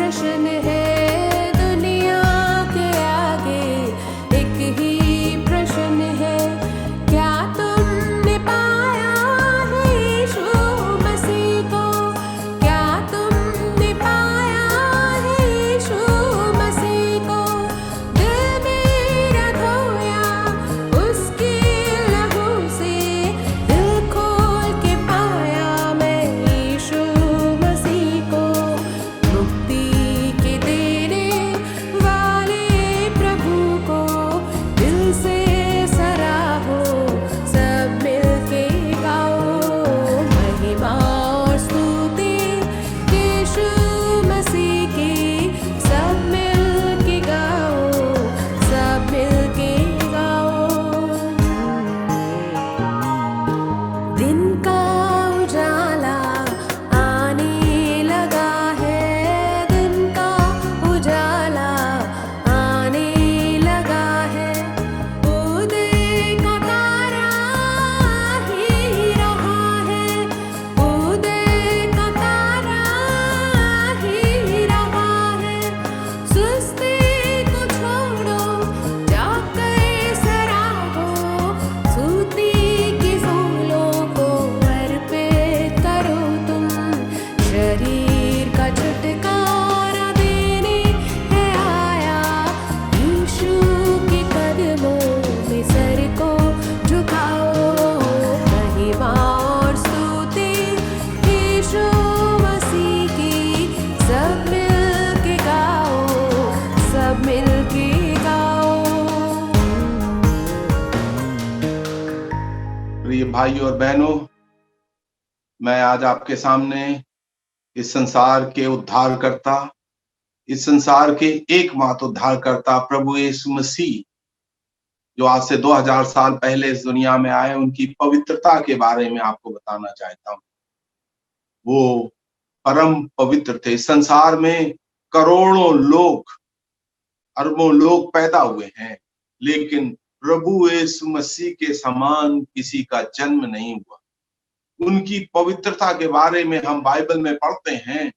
प्रश्न है दुनिया के आगे, एक ही प्रश्न है, क्या तुमने पाया है यीशु मसीह को? क्या तुमने पाया है यीशु मसीह को? दिल मेरा धोया उसके लहू से, दिल खोल के पाया मैं यीशु मसीह को। मुक्ति के देने वाले प्रभु को दिल से सराहो, सब मिलके गाओ महिमा और स्तुति यीशु मसीह की, सब मिलके गाओ, सब मिलके गाओ। दिन का उजाला आने लगा है, दिन का उजाला आने लगा है, उदय का तारा ही रहा है, उदय का तारा ही रहा है। सुस्ती को छोड़ो, जाकर सराहो, स्तुति की फूलों को अर्पित करो तुम। शरीर का छुटकारा देने है आया, यीशु के कदमों में सर को झुकाओ, महिमा और स्तुति यीशु मसीह की, सब मिलके गाओ, सब मिलके गाओ। प्रिय भाई और बहनों, मैं आज आपके सामने इस संसार के उद्धारकर्ता, इस संसार के एकमात्र उद्धारकर्ता प्रभु यीशु मसीह, जो आज से 2000 साल पहले इस दुनिया में आए, उनकी पवित्रता के बारे में आपको बताना चाहता हूँ। वो परम पवित्र थे। संसार में करोड़ों लोग, अरबों लोग पैदा हुए हैं, लेकिन प्रभु यीशु मसीह के समान किसी का जन्म नहीं हुआ। उनकी पवित्रता के बारे में हम बाइबल में पढ़ते हैं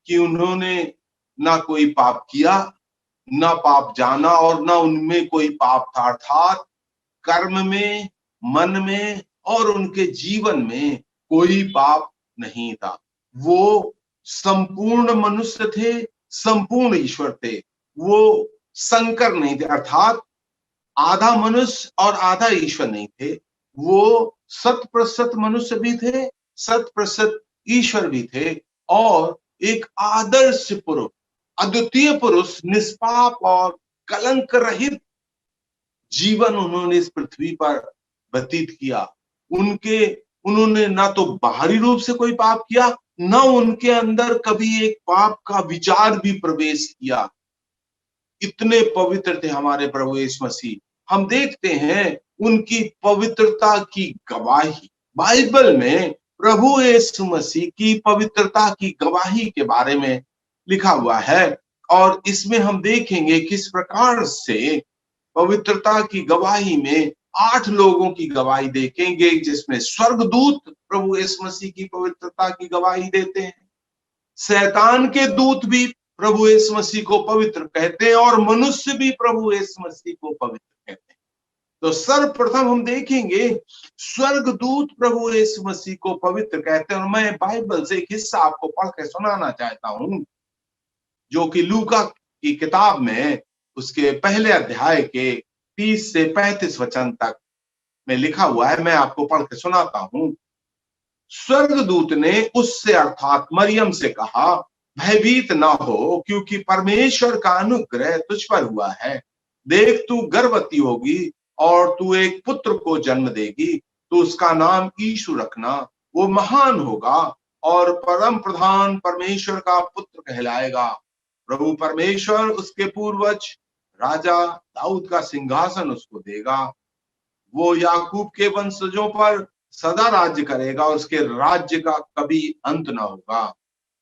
कि उन्होंने ना कोई पाप किया, ना पाप जाना, और ना उनमें कोई पाप था। अर्थात कर्म में, मन में और उनके जीवन में कोई पाप नहीं था। वो संपूर्ण मनुष्य थे, संपूर्ण ईश्वर थे। वो संकर नहीं थे, अर्थात आधा मनुष्य और आधा ईश्वर नहीं थे। वो 100% मनुष्य भी थे, 100% ईश्वर भी थे, और एक आदर्श पुरुष, अद्वितीय पुरुष, निष्पाप और कलंक रहित जीवन उन्होंने इस पृथ्वी पर व्यतीत किया। उन्होंने ना तो बाहरी रूप से कोई पाप किया, ना उनके अंदर कभी एक पाप का विचार भी प्रवेश किया। इतने पवित्र थे हमारे प्रभु यीशु मसीह। हम देखते हैं उनकी पवित्रता की गवाही बाइबल में, प्रभु यीशु मसीह की पवित्रता की गवाही के बारे में लिखा हुआ है, और इसमें हम देखेंगे किस प्रकार से पवित्रता की गवाही में 8 लोगों की गवाही देखेंगे, जिसमें स्वर्गदूत प्रभु यीशु मसीह की पवित्रता की गवाही देते हैं, शैतान के दूत भी प्रभु यीशु मसीह को पवित्र कहते हैं, और मनुष्य भी प्रभु यीशु मसीह को पवित्र कहते हैं। तो सर्वप्रथम हम देखेंगे स्वर्गदूत प्रभु यीशु मसीह को पवित्र कहते हैं। और मैं बाइबल से एक हिस्सा आपको पढ़ के सुनाना चाहता हूं, जो कि लूका की किताब में उसके पहले अध्याय के 30 से 35 वचन तक में लिखा हुआ है। मैं आपको पढ़ के सुनाता हूं। स्वर्गदूत ने उससे, अर्थात मरियम से कहा, भयभीत ना हो, क्योंकि परमेश्वर का अनुग्रह तुझ पर हुआ है। देख, तू गर्भवती होगी और तू एक पुत्र को जन्म देगी, तो उसका नाम यीशु रखना। वो महान होगा और परम प्रधान परमेश्वर का पुत्र कहलाएगा। प्रभु परमेश्वर उसके पूर्वज राजा दाऊद का सिंहासन उसको देगा। वो याकूब के वंशजों पर सदा राज्य करेगा, उसके राज्य का कभी अंत ना होगा।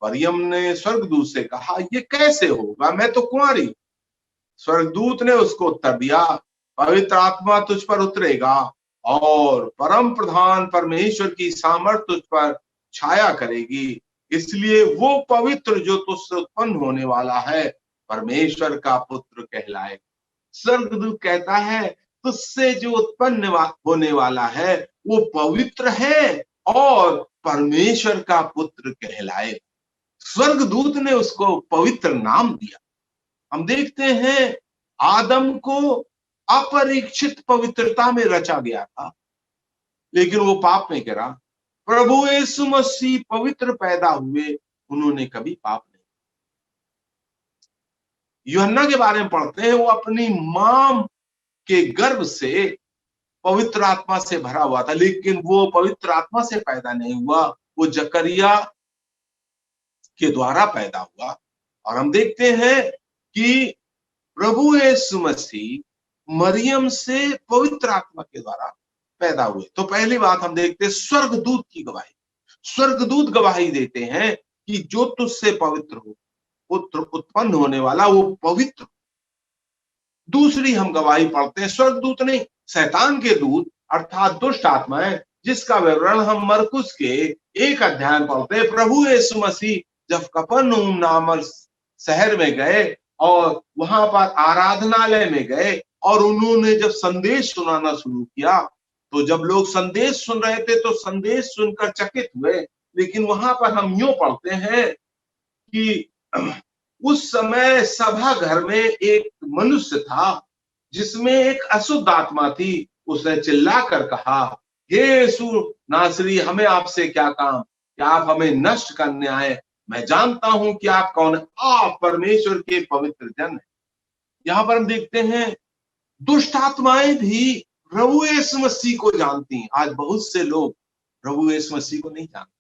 मरियम ने स्वर्गदूत से कहा, ये कैसे होगा, मैं तो कुंवारी। स्वर्गदूत ने उसको उत्तर दिया, पवित्र आत्मा तुझ पर उतरेगा और परम प्रधान परमेश्वर की सामर्थ तुझ पर छाया करेगी। इसलिए वो पवित्र जो तुझसे उत्पन्न होने वाला है परमेश्वर का पुत्र कहलाए। स्वर्गदूत कहता है तुझसे जो उत्पन्न होने वाला है वो पवित्र है और परमेश्वर का पुत्र कहलाए। स्वर्गदूत ने उसको पवित्र नाम दिया। हम देखते हैं आदम को अपरीक्षित पवित्रता में रचा गया था, लेकिन वो पाप में गिरा। प्रभु यीशु मसीह पवित्र पैदा हुए, उन्होंने कभी पाप नहीं। यूहन्ना के बारे में पढ़ते हैं, वो अपनी मां के गर्भ से पवित्र आत्मा से भरा हुआ था, लेकिन वो पवित्र आत्मा से पैदा नहीं हुआ, वो जकरिया के द्वारा पैदा हुआ। और हम देखते हैं कि प्रभु यीशु मसीह मरियम से पवित्र आत्मा के द्वारा पैदा हुए। तो पहली बात हम देखते हैं स्वर्गदूत की गवाही। स्वर्गदूत गवाही देते हैं कि जो तुझसे पवित्र हो, पुत्र उत्पन्न होने वाला वो पवित्र। दूसरी हम गवाही पढ़ते हैं, स्वर्गदूत नहीं, शैतान के दूत अर्थात दुष्ट आत्माएं, जिसका विवरण हम मरकुस के 1 अध्याय पढ़ते हैं। प्रभु यीशु मसीह जब कफरनहूम नामक शहर में गए और वहां पर आराधनालय में गए और उन्होंने जब संदेश सुनाना शुरू किया, तो जब लोग संदेश सुन रहे थे तो संदेश सुनकर चकित हुए। लेकिन वहां पर हम यूं पढ़ते हैं कि उस समय सभा घर में एक मनुष्य था जिसमें एक अशुद्ध आत्मा थी। उसने चिल्लाकर कहा, हे यीशु नासरी, हमें आपसे क्या काम, क्या आप हमें नष्ट करने आए? मैं जानता हूं कि आप कौन है, आप परमेश्वर के पवित्र जन हैं। यहां पर हम देखते हैं दुष्ट आत्माएं भी प्रभु यीशु मसीह को जानती हैं। आज बहुत से लोग प्रभु यीशु मसीह को नहीं जानते,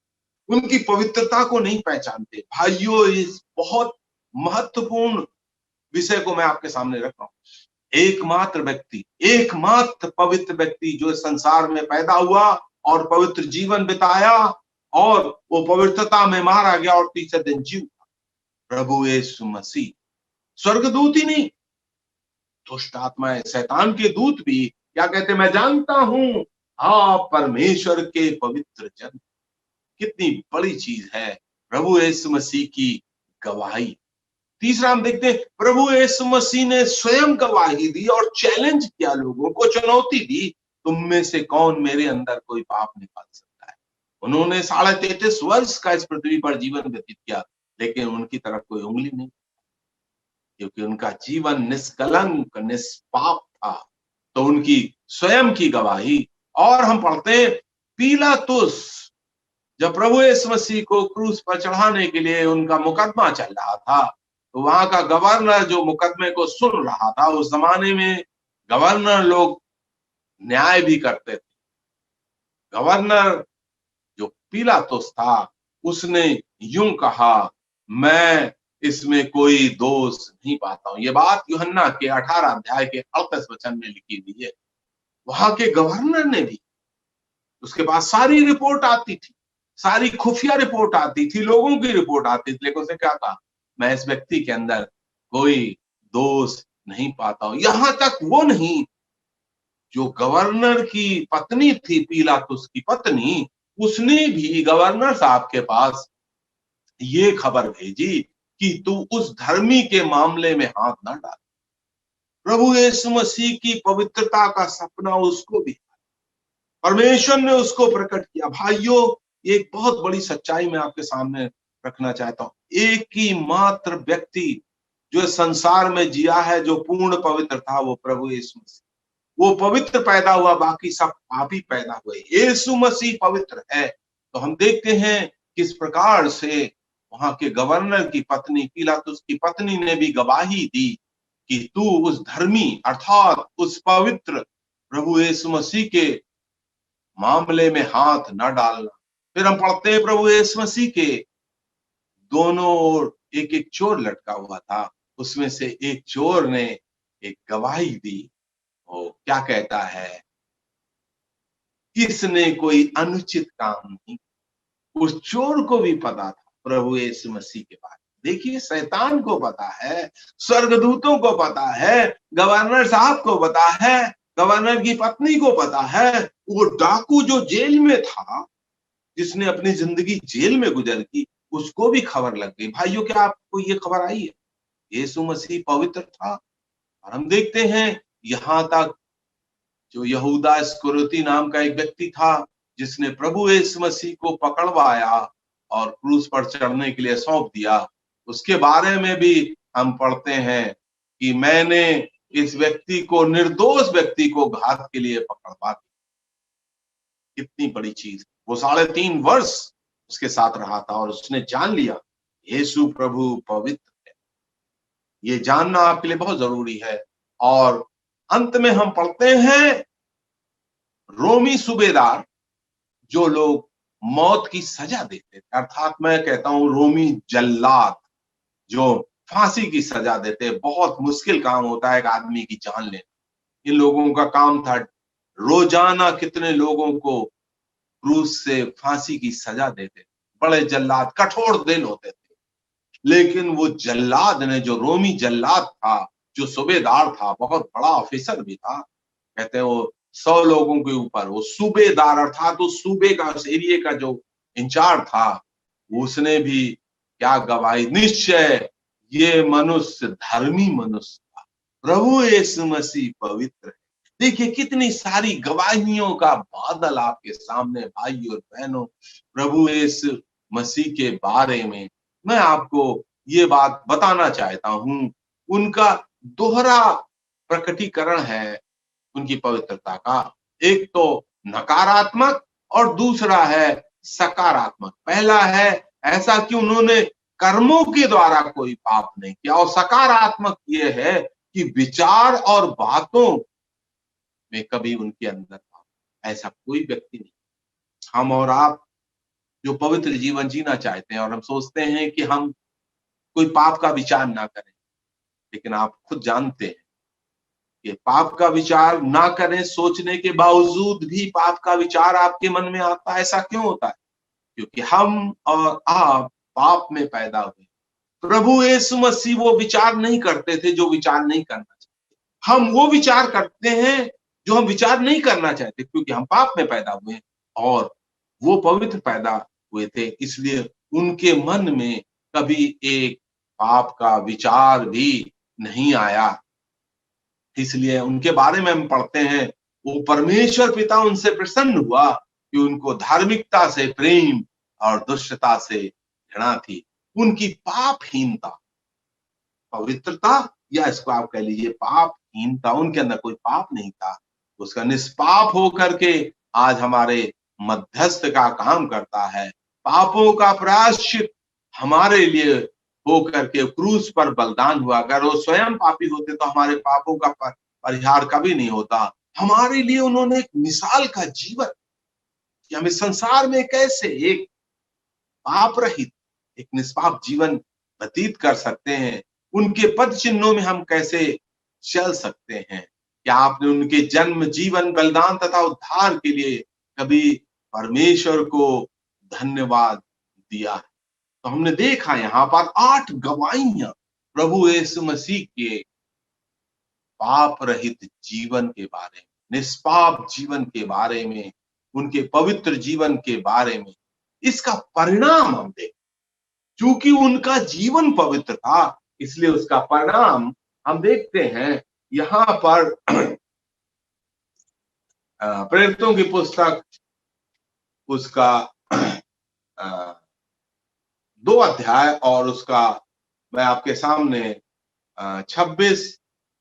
उनकी पवित्रता को नहीं पहचानते। भाइयों, इस बहुत महत्वपूर्ण विषय को मैं आपके सामने रख रहा हूं। एकमात्र व्यक्ति, एकमात्र पवित्र व्यक्ति जो इस संसार में पैदा हुआ और पवित्र जीवन बिताया और वो पवित्रता में मारा गया और तीसरे दिन जी उठा, प्रभु यीशु मसीह। स्वर्गदूत ही नहीं, दुष्ट आत्माएं, शैतान के दूत भी क्या कहते, मैं जानता हूं आप परमेश्वर के पवित्र जन। कितनी बड़ी चीज है प्रभु यीशु मसीह की गवाही। तीसरा हम देखते हैं प्रभु यीशु मसीह ने स्वयं गवाही दी और चैलेंज किया, लोगों को चुनौती दी, तुम में से कौन मेरे अंदर कोई पाप निकाल सकता है। उन्होंने 33.5 वर्ष का इस पृथ्वी पर जीवन व्यतीत किया, लेकिन उनकी तरफ कोई उंगली नहीं, क्योंकि उनका जीवन निष्कलंक निष्पाप था। तो उनकी स्वयं की गवाही। और हम पढ़ते हैं पीलातुस, जब प्रभु यीशु मसीह को क्रूस पर चढ़ाने के लिए उनका मुकदमा चल रहा था, तो वहां का गवर्नर जो मुकदमे को सुन रहा था, उस जमाने में गवर्नर लोग न्याय भी करते थे। गवर्नर जो पीलातुस था, उसने यूं कहा, मैं इसमें कोई दोष नहीं पाता हूं। ये बात यूहन्ना के 18 अध्याय के 38 वचन में लिखी हुई है। वहां के गवर्नर ने भी, उसके पास सारी रिपोर्ट आती थी, सारी खुफिया रिपोर्ट आती थी, लोगों की रिपोर्ट आती थी, लेकिन उसने क्या कहा, मैं इस व्यक्ति के अंदर कोई दोष नहीं पाता हूं। यहां तक वो नहीं, जो गवर्नर की पत्नी थी, पीलातुस की पत्नी, उसने भी गवर्नर साहब के पास ये खबर भेजी कि तू उस धर्मी के मामले में हाथ ना डाल। प्रभु यीशु मसीह की पवित्रता का सपना उसको भी, परमेश्वर ने उसको प्रकट किया। भाइयों, एक बहुत बड़ी सच्चाई मैं आपके सामने रखना चाहता हूं। एक ही मात्र व्यक्ति जो संसार में जिया है, जो पूर्ण पवित्र था, वो प्रभु यीशु मसीह। वो पवित्र पैदा हुआ, बाकी सब पापी पैदा हुए। यीशु मसीह पवित्र है। तो हम देखते हैं किस प्रकार से वहां के गवर्नर की पत्नी, पीलातुस की पत्नी ने भी गवाही दी कि तू उस धर्मी अर्थात उस पवित्र प्रभु यीशु मसीह के मामले में हाथ न डालना। फिर हम पढ़ते हैं प्रभु यीशु मसीह के दोनों ओर एक एक चोर लटका हुआ था, उसमें से एक चोर ने एक गवाही दी। वो क्या कहता है, इसने कोई अनुचित काम नहीं। उस चोर को भी पता था प्रभु यीशु मसीह के बारे में। देखिए, शैतान को पता है, स्वर्गदूतों को पता है, गवर्नर साहब को पता है, गवर्नर की पत्नी को पता है। वो डाकू जो जेल में था, जिसने अपनी जिंदगी जेल में गुजर की, उसको भी खबर लग गई। भाइयों, क्या आपको ये खबर आई है? यीशु मसीह पवित्र था। और हम देखते हैं यहाँ तक जो यहूदा इस्करियोती नाम का एक व्यक्ति था, जिसने प्रभु यीशु मसीह को पकड़वाया और क्रूस पर चढ़ने के लिए सौंप दिया, उसके बारे में भी हम पढ़ते हैं कि मैंने इस व्यक्ति को, निर्दोष व्यक्ति को घात के लिए पकड़वा दिया। कितनी बड़ी चीज! वो 3.5 वर्ष उसके साथ रहा था और उसने जान लिया यीशु प्रभु पवित्र है। ये जानना आपके लिए बहुत जरूरी है। और अंत में हम पढ़ते हैं, रोमी सूबेदार जो लोग मौत की सजा देते थे, अर्थात मैं कहता हूं रोमी जल्लाद जो फांसी की सजा देते। बहुत मुश्किल काम होता है एक आदमी की जान लेना। इन लोगों का काम था रोजाना कितने लोगों को क्रूस से फांसी की सजा देते। बड़े जल्लाद, कठोर दिल होते थे। लेकिन वो जल्लाद ने, जो रोमी जल्लाद था, जो सूबेदार था, बहुत बड़ा ऑफिसर भी था, कहते हैं वो 100 लोगों के ऊपर वो सूबेदार अर्थात उस सूबे का, उस एरिए का जो इंचार्ज था, उसने भी क्या गवाही, निश्चय ये मनुष्य धर्मी मनुष्य था, प्रभु यीशु मसीह पवित्र है। देखिए कितनी सारी गवाहियों का बादल आपके सामने भाई और बहनों, प्रभु यीशु मसीह के बारे में मैं आपको ये बात बताना चाहता हूं। उनका दोहरा प्रकटीकरण है उनकी पवित्रता का। एक तो नकारात्मक और दूसरा है सकारात्मक। पहला है ऐसा कि उन्होंने कर्मों के द्वारा कोई पाप नहीं किया, और सकारात्मक ये है कि विचार और बातों में कभी उनके अंदर पाप, ऐसा कोई व्यक्ति नहीं। हम और आप जो पवित्र जीवन जीना चाहते हैं और हम सोचते हैं कि हम कोई पाप का विचार ना करें, लेकिन आप खुद जानते हैं कि पाप का विचार ना करें सोचने के बावजूद भी पाप का विचार आपके मन में आता है। ऐसा क्यों होता है? क्योंकि हम और आप पाप में पैदा हुए। प्रभु यीशु मसीह वो विचार नहीं करते थे जो विचार नहीं करना चाहते। हम वो विचार करते हैं जो हम विचार नहीं करना चाहते, क्योंकि हम पाप में पैदा हुए और वो पवित्र पैदा हुए थे। इसलिए उनके मन में कभी एक पाप का विचार भी नहीं आया। इसलिए उनके बारे में हम पढ़ते हैं, वो परमेश्वर पिता उनसे प्रसन्न हुआ कि उनको धार्मिकता से प्रेम और दुष्टता से घृणा थी। उनकी पापहीनता, पवित्रता, या इसको आप कह लीजिए पापहीनता, उनके अंदर कोई पाप नहीं था। उसका निष्पाप होकर के आज हमारे मध्यस्थ का काम करता है। पापों का प्रायश्चित हमारे लिए होकर के क्रूस पर बलिदान हुआ। अगर वो स्वयं पापी होते तो हमारे पापों का परिहार कभी नहीं होता। हमारे लिए उन्होंने एक मिसाल का जीवन कि हम इस संसार में कैसे एक पाप रहित, एक निष्पाप जीवन व्यतीत कर सकते हैं। उनके पद चिन्हों में हम कैसे चल सकते हैं। क्या आपने उनके जन्म, जीवन, बलिदान तथा उद्धार के लिए कभी परमेश्वर को धन्यवाद दिया? तो हमने देखा यहाँ पर 8 गवाहियां प्रभु यीशु मसीह के पाप रहित जीवन के बारे में, निष्पाप जीवन के बारे में, उनके पवित्र जीवन के बारे में। इसका परिणाम हम देख, क्योंकि उनका जीवन पवित्र था, इसलिए उसका परिणाम हम देखते हैं यहाँ पर प्रेरितों की पुस्तक उसका 2 अध्याय और उसका मैं आपके सामने 26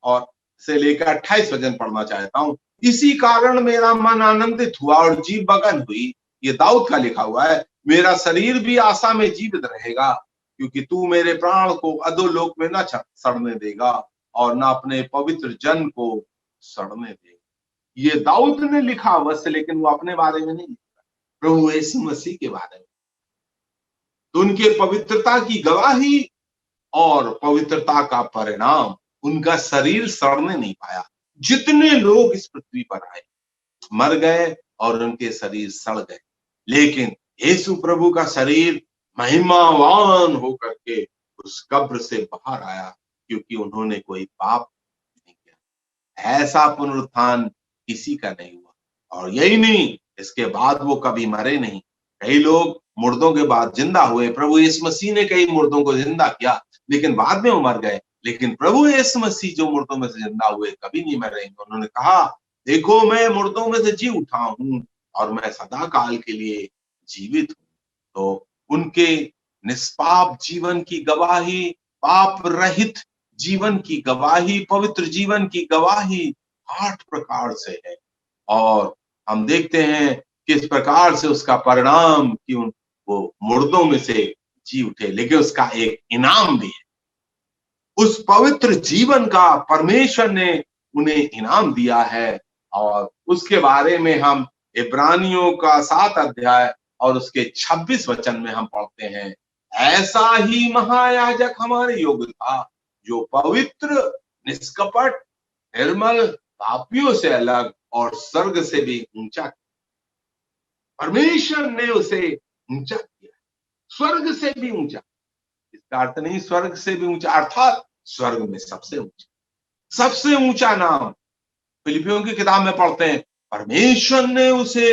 और से लेकर 28 वचन पढ़ना चाहता हूं। इसी कारण मेरा मन आनंदित हुआ और जीव मगन हुई। ये दाऊद का लिखा हुआ है। मेरा शरीर भी आशा में जीवित रहेगा, क्योंकि तू मेरे प्राण को अधोलोक में न सड़ने देगा और न अपने पवित्र जन को सड़ने देगा। ये दाऊद ने लिखा अवश्य, लेकिन वो अपने बारे में नहीं लिखा, प्रभु यीशु मसीह के बारे में। तो उनके पवित्रता की गवाही और पवित्रता का परिणाम, उनका शरीर सड़ने नहीं पाया। जितने लोग इस पृथ्वी पर आए मर गए और उनके शरीर सड़ गए, लेकिन यीशु प्रभु का शरीर महिमावान होकर के उस कब्र से बाहर आया, क्योंकि उन्होंने कोई पाप नहीं किया। ऐसा पुनरुत्थान किसी का नहीं हुआ। और यही नहीं, इसके बाद वो कभी मरे नहीं। कई लोग मुर्दों के बाद जिंदा हुए। प्रभु यीशु मसीह ने कई मुर्दों को जिंदा किया, लेकिन बाद में वो मर गए। लेकिन प्रभु यीशु मसीह जो मुर्दों में से जिंदा हुए कभी नहीं मरेंगे। उन्होंने कहा, देखो मैं मुर्दों में से जी उठा हूं और मैं सदा काल के लिए जीवित हूं। तो उनके निष्पाप जीवन की गवाही, पाप रहित जीवन की गवाही, पवित्र जीवन की गवाही 8 प्रकार से है। और हम देखते हैं किस प्रकार से उसका परिणाम कि वो मुर्दों में से जी उठे, लेकिन उसका एक इनाम भी है। उस पवित्र जीवन का परमेश्वर ने उन्हें इनाम दिया है। और उसके बारे में हम इब्रानियों का 7 अध्याय और उसके 26 वचन में हम पढ़ते हैं, ऐसा ही महायाजक हमारे योग्य था, जो पवित्र, निष्कपट, निर्मल, पापियों से अलग और स्वर्ग से भी ऊंचा। परमेश्वर ने उसे ऊंचा किया, स्वर्ग से भी ऊंचा। इसका अर्थ नहीं स्वर्ग से भी ऊंचा अर्थात स्वर्ग में सबसे ऊंचा, सबसे ऊंचा नाम। फिलिपियों की किताब में पढ़ते हैं, परमेश्वर ने उसे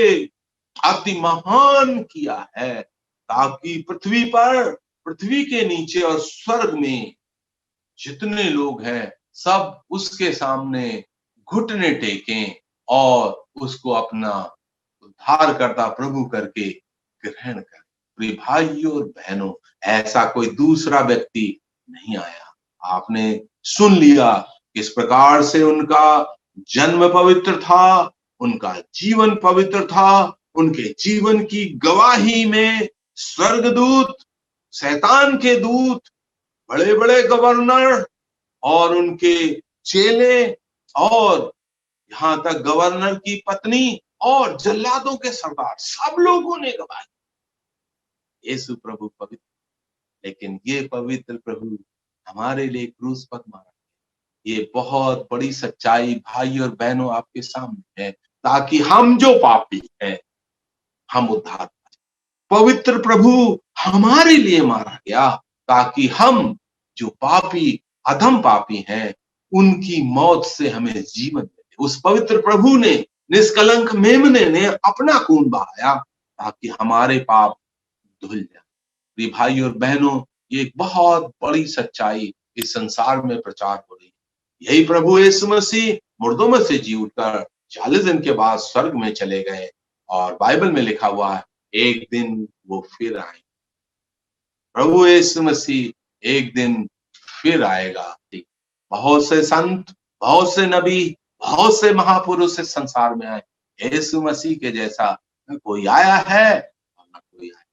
अति महान किया है, ताकि पृथ्वी पर, पृथ्वी के नीचे और स्वर्ग में जितने लोग हैं सब उसके सामने घुटने टेकें और उसको अपना उद्धारकर्ता प्रभु करके ग्रहण करें। प्रिय भाइयों और बहनों, ऐसा कोई दूसरा व्यक्ति नहीं आया। आपने सुन लिया किस प्रकार से उनका जन्म पवित्र था, उनका जीवन पवित्र था, उनके जीवन की गवाही में स्वर्गदूत, शैतान के दूत, बड़े बड़े गवर्नर और उनके चेले और यहां तक गवर्नर की पत्नी और जल्लादों के सरदार, सब लोगों ने गवाही, यीशु प्रभु पवित्र। लेकिन ये पवित्र प्रभु हमारे लिए क्रूस पर मारा। ये बहुत बड़ी सच्चाई भाई और बहनों आपके सामने है, ताकि हम जो पापी हैं हम उद्धार पाए। पवित्र प्रभु हमारे लिए मारा गया, ताकि हम जो पापी, अधम पापी हैं, उनकी मौत से हमें जीवन मिले। उस पवित्र प्रभु ने, निष्कलंक मेमने ने अपना खून बहाया ताकि हमारे पाप धुल जाए। प्रिय भाई और बहनों, ये एक बहुत बड़ी सच्चाई इस संसार में प्रचार हो रही है। यही प्रभु यीशु मसीह मुर्दों में से जी उठकर 40 दिन के बाद स्वर्ग में चले गए और बाइबल में लिखा हुआ है, एक दिन वो फिर आए। प्रभु यीशु मसीह एक दिन फिर आएगा। बहुत से संत, बहुत से नबी, बहुत से महापुरुष इस संसार में आए, यीशु मसीह के जैसा न कोई आया है और न कोई आया।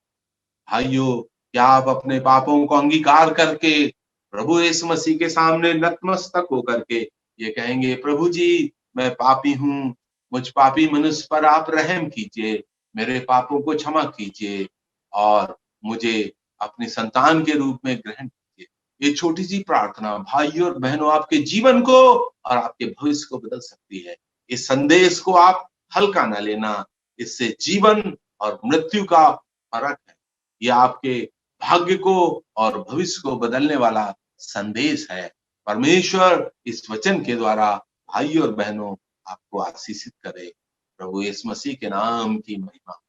भाइयों, क्या आप अपने पापों को अंगीकार करके प्रभु यीशु मसीह के सामने नतमस्तक होकर के ये कहेंगे, प्रभु जी मैं पापी हूँ, मुझ पापी मनुष्य पर आप रहम कीजिए, मेरे पापों को क्षमा कीजिए और मुझे अपनी संतान के रूप में ग्रहण कीजिए। ये छोटी सी प्रार्थना भाइयों और बहनों आपके जीवन को और आपके भविष्य को बदल सकती है। इस संदेश को आप हल्का ना लेना, इससे जीवन और मृत्यु का फर्क है। यह आपके भाग्य को और भविष्य को बदलने वाला संदेश है। परमेश्वर इस वचन के द्वारा भाइयों और बहनों आपको आशीषित करे। प्रभु यीशु मसीह के नाम की महिमा।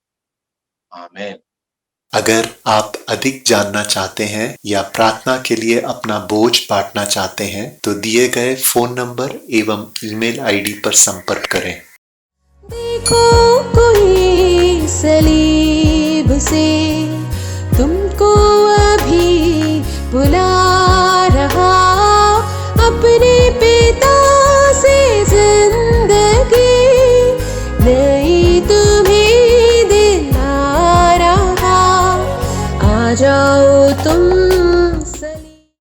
आमीन। अगर आप अधिक जानना चाहते हैं या प्रार्थना के लिए अपना बोझ बांटना चाहते हैं तो दिए गए फोन नंबर एवं ईमेल आईडी पर संपर्क करें। देखो कोई सलीब से तुमको अभी बुला रहा, अपने पिता से जिंदगी नई तुम्हें दिला रहा। आ जाओ तुम